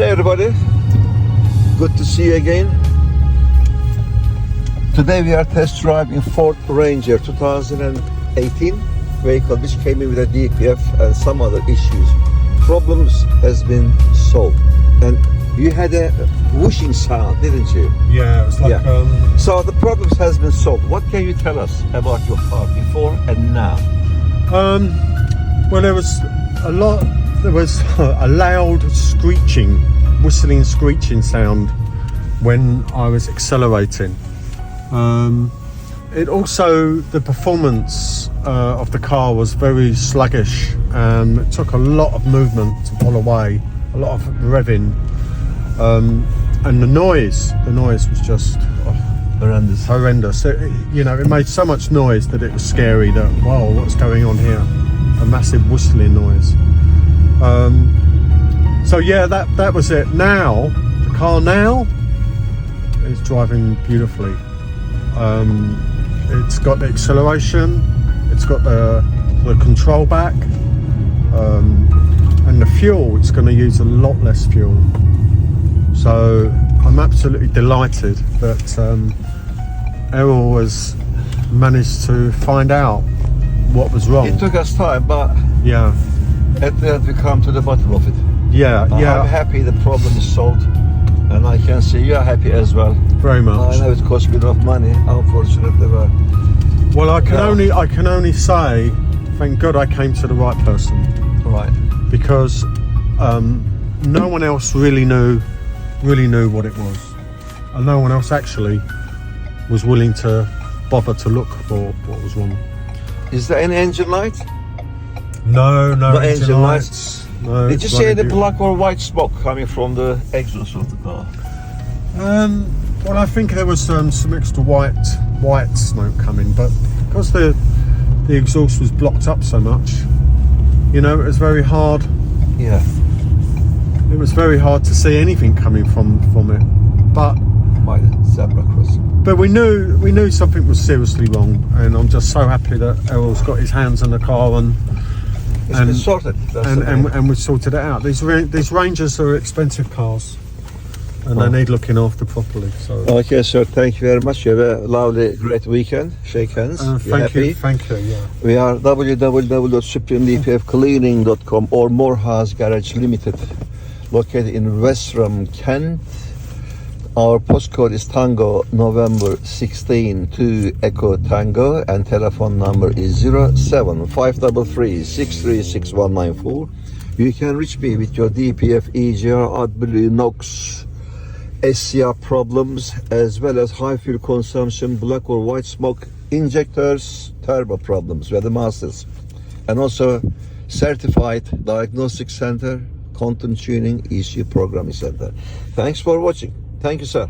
Hello everybody, good to see you again. Today we are test driving Ford Ranger 2018 vehicle which came in with a DPF and some other issues. Problems has been solved, and you had a whooshing sound, didn't you? Yeah, it was like So the problems has been solved. What can you tell us about your car before and now? well, there was a loud screeching, whistling screeching sound when I was accelerating. It also, the performance of the car was very sluggish, and it took a lot of movement to pull away, a lot of revving, and the noise was just horrendous. It made so much noise that it was scary. That, whoa, what's going on here? A massive whistling noise. So yeah, that was it. Now the car now is driving beautifully. It's got the acceleration, it's got the control back, and the fuel, it's going to use a lot less fuel. So I'm absolutely delighted that Errol has managed to find out what was wrong. It took us time, but yeah, at the end we come to the bottom of it. Yeah. I'm happy the problem is solved, and I can see you are happy as well. Very much. I know it cost me enough money, unfortunately. Well, I can only say, thank God I came to the right person. Right. Because no one else really knew what it was, and no one else actually was willing to bother to look for what was wrong. Is there any engine light? No engine lights. No. Did you see any black or white smoke coming from the exhaust of the car? Well, I think there was some extra white smoke coming, but because the exhaust was blocked up so much, it was very hard. Yeah. It was very hard to see anything coming from it. But by the zebra crossing. But we knew something was seriously wrong, and I'm just so happy that Errol's got his hands on the car and been sorted. And we sorted it out. These Rangers are expensive cars, and they need looking after properly. So okay, sir. Thank you very much. You have a lovely, great weekend. Shake hands. Thank you. Yeah. We are www.supremedpfcleaning.com or Moorhouse Garage Limited, located in Westram, Kent. Our postcode is Tango November 16 to Echo Tango, and telephone number is 07533 636194. You can reach me with your DPF, EGR, Adblue, NOx, SCR problems, as well as high fuel consumption, black or white smoke, injectors, turbo problems. We are the masters. And also certified diagnostic center, content tuning, ECU programming center. Thanks for watching. Thank you, sir.